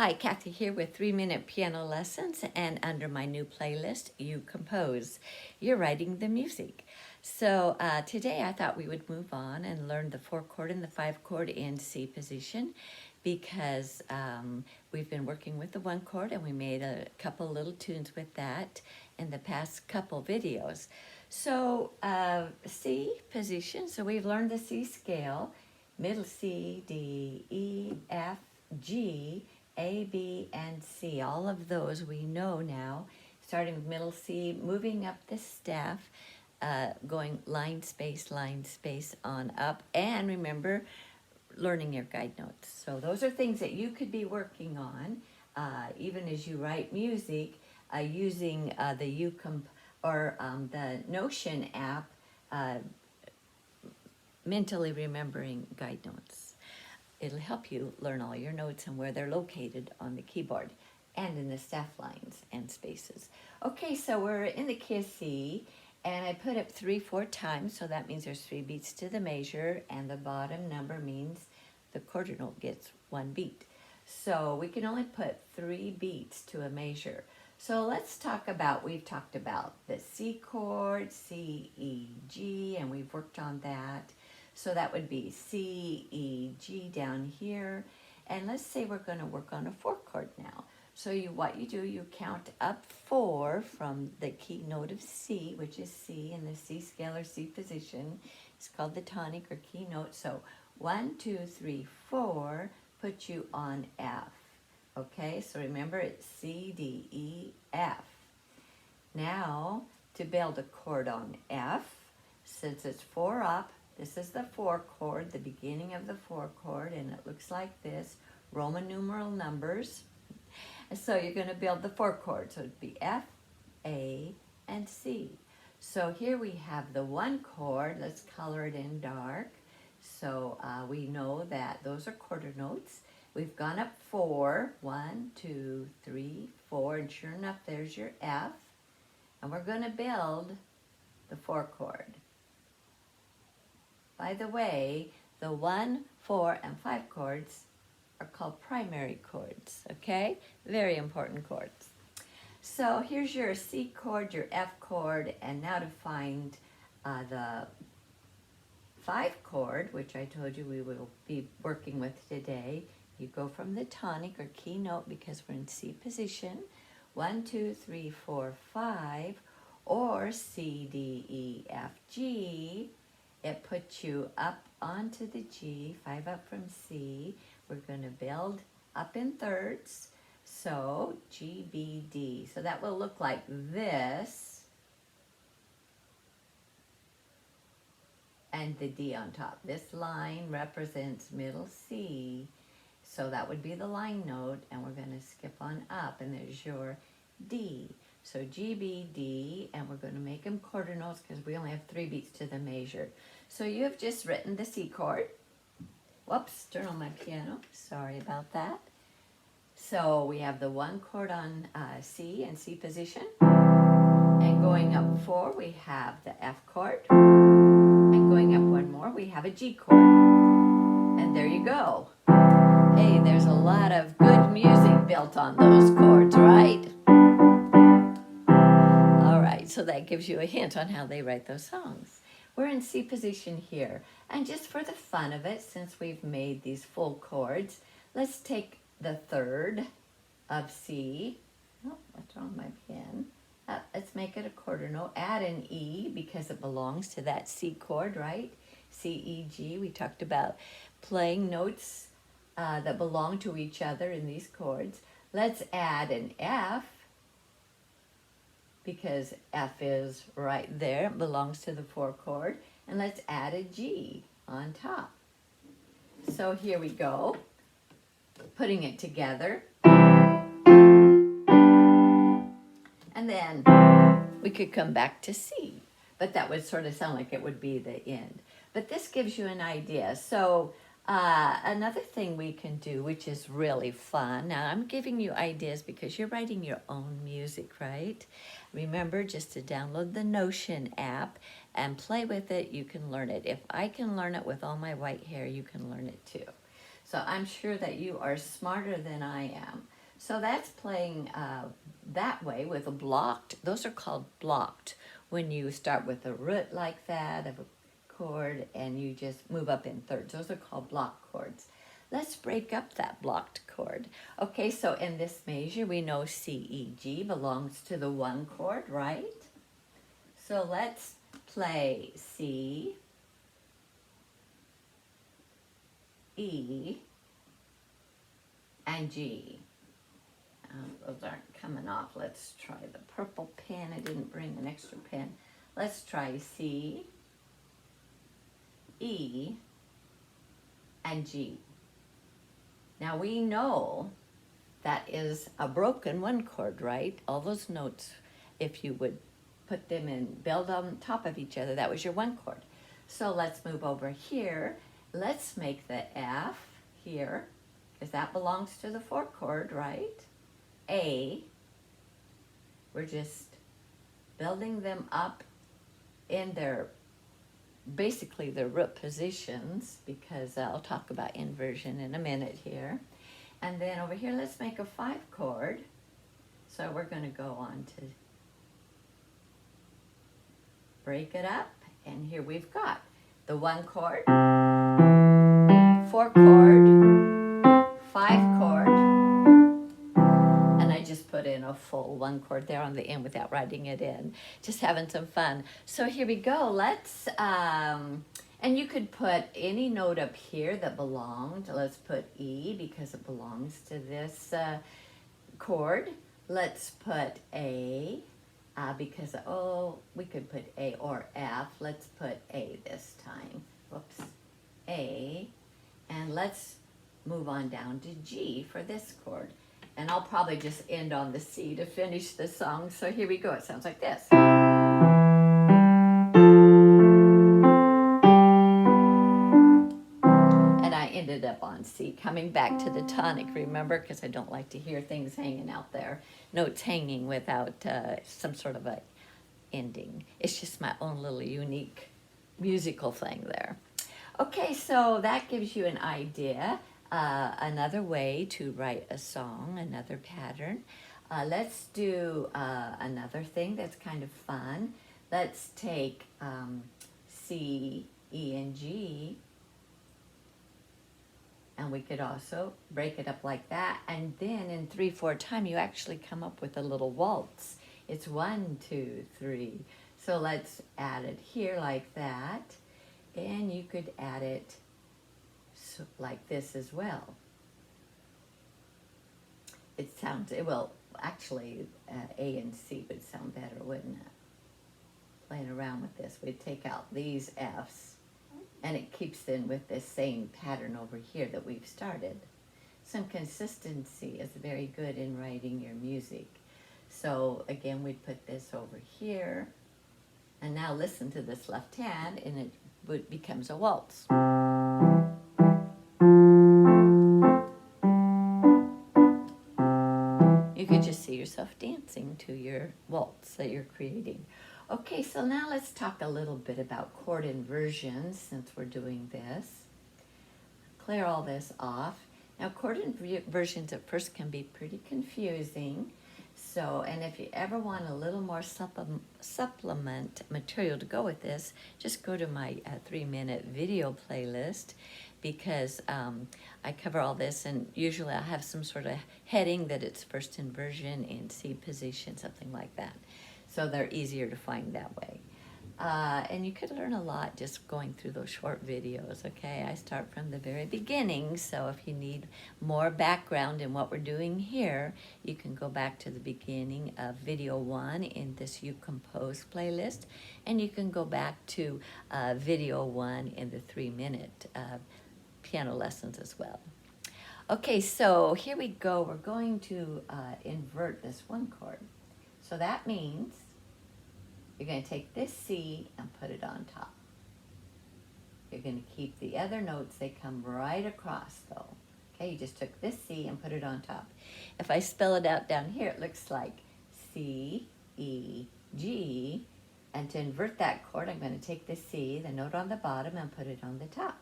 Hi, Kathy here with 3-minute piano lessons, and under my new playlist, You Compose. You're writing the music. So today I thought we would move on and learn the 4-chord and the 5-chord in C position because we've been working with the 1-chord and we made a couple little tunes with that in the past couple videos. So C position, so we've learned the C scale, middle C, D, E, F, G, A, B, and C. All of those we know now, starting with middle C, moving up the staff, going line space on up, and remember, learning your guide notes. So those are things that you could be working on, even as you write music, using the the Notion app, mentally remembering guide notes. It'll help you learn all your notes and where they're located on the keyboard and in the staff lines and spaces. Okay, so we're in the key of C, and I put up 3-4 times, so that means there's 3 beats to the measure, and the bottom number means the quarter note gets 1 beat. So we can only put 3 beats to a measure. So let's talk about, we've talked about the C chord, C, E, G, and we've worked on that. So that would be C, E, G down here. And let's say we're going to work on a 4-chord now. So what you do, you count up 4 from the key note of C, which is C in the C scale or C position. It's called the tonic or key note. So 1, 2, 3, 4 put you on F. Okay, so remember it's C, D, E, F. Now, to build a chord on F, since it's 4 up, this is the 4 chord, the beginning of the 4 chord, and it looks like this, Roman numeral numbers. So you're going to build the 4 chord. So it'd be F, A, and C. So here we have the 1 chord. Let's color it in dark. So we know that those are quarter notes. We've gone up 4. 1, 2, 3, 4. And sure enough, there's your F. And we're going to build the 4 chord. By the way, the 1, 4, and 5 chords are called primary chords, okay? Very important chords. So here's your C chord, your F chord, and now to find the 5 chord, which I told you we will be working with today. You go from the tonic or key note because we're in C position, 1, 2, 3, 4, 5, or C, D, E, F, G. It puts you up onto the G, 5 up from C. We're going to build up in thirds. So G, B, D. So that will look like this. And the D on top. This line represents middle C. So that would be the line note. And we're going to skip on up. And there's your D. So G, B, D, and we're going to make them quarter notes because we only have 3 beats to the measure. So you have just written the C chord. Whoops, turn on my piano. Sorry about that. So we have the 1 chord on C and C position. And going up 4, we have the F chord. And going up 1 more, we have a G chord. And there you go. Hey, there's a lot of good music built on those chords, right? So that gives you a hint on how they write those songs. We're in C position here. And just for the fun of it, since we've made these full chords, let's take the 3rd of C. Oh, what's wrong with my pen? Let's make it a quarter note. Add an E because it belongs to that C chord, right? C, E, G. We talked about playing notes that belong to each other in these chords. Let's add an F, because F is right there, it belongs to the 4 chord. And let's add a G on top. So here we go, putting it together. And then we could come back to C, but that would sort of sound like it would be the end. But this gives you an idea. So another thing we can do, which is really fun. Now, I'm giving you ideas because you're writing your own music, right? Remember just to download the Notion app and play with it. You can learn it. If I can learn it with all my white hair, you can learn it too. So I'm sure that you are smarter than I am. So that's playing that way with a blocked. Those are called blocked. When you start with a root like that of a chord and you just move up in thirds. Those are called block chords. Let's break up that blocked chord. Okay, so in this measure, we know C, E, G belongs to the one chord, right? So let's play C, E, and G. Those aren't coming off. Let's try the purple pen. I didn't bring an extra pen. Let's try C, E, and G. Now we know that is a broken one chord, right? All those notes, if you would put them in, build on top of each other, that was your one chord. So let's move over here. Let's make the F here, because that belongs to the four chord, right? A, we're just building them up in their, basically their root positions, because I'll talk about inversion in a minute here. And then over here, let's make a five chord. So we're going to go on to break it up. And here we've got the one chord, four chord, five chord, and I just put in a full one chord there on the end without writing it in. Just having some fun. So here we go. Let's, and you could put any note up here that belonged. Let's put E because it belongs to this chord. Let's put A because, oh, we could put A or F. Let's put A this time. Whoops. A. And let's move on down to G for this chord. And I'll probably just end on the C to finish the song. So here we go. It sounds like this. Ended up on C, coming back to the tonic, remember, because I don't like to hear things hanging out there, notes hanging without some sort of a ending. It's just my own little unique musical thing there. Okay, so that gives you an idea, another way to write a song, another pattern. Let's do another thing that's kind of fun. Let's take C, E, and G, and we could also break it up like that. And then in 3/4 time, you actually come up with a little waltz. It's 1, 2, 3. So let's add it here like that. And you could add it like this as well. It sounds, well, actually, A and C would sound better, wouldn't it? Playing around with this, we'd take out these Fs. And it keeps in with this same pattern over here that we've started. Some consistency is very good in writing your music. So again, we put this over here. And now listen to this left hand, and it becomes a waltz. You could just see yourself dancing to your waltz that you're creating. Okay, so now let's talk a little bit about chord inversions since we're doing this. Clear all this off. Now, chord inversions at first can be pretty confusing. So, and if you ever want a little more supplement material to go with this, just go to my 3-minute video playlist, because I cover all this, and usually I'll have some sort of heading that it's first inversion in C position, something like that. So they're easier to find that way. And you could learn a lot just going through those short videos, okay? I start from the very beginning, so if you need more background in what we're doing here, you can go back to the beginning of video 1 in this You Compose playlist, and you can go back to video 1 in the 3-minute piano lessons as well. Okay, so here we go. We're going to invert this one chord. So that means you're going to take this C and put it on top. You're going to keep the other notes, they come right across though. Okay, you just took this C and put it on top. If I spell it out down here, it looks like C, E, G, and to invert that chord, I'm going to take this C, the note on the bottom, and put it on the top.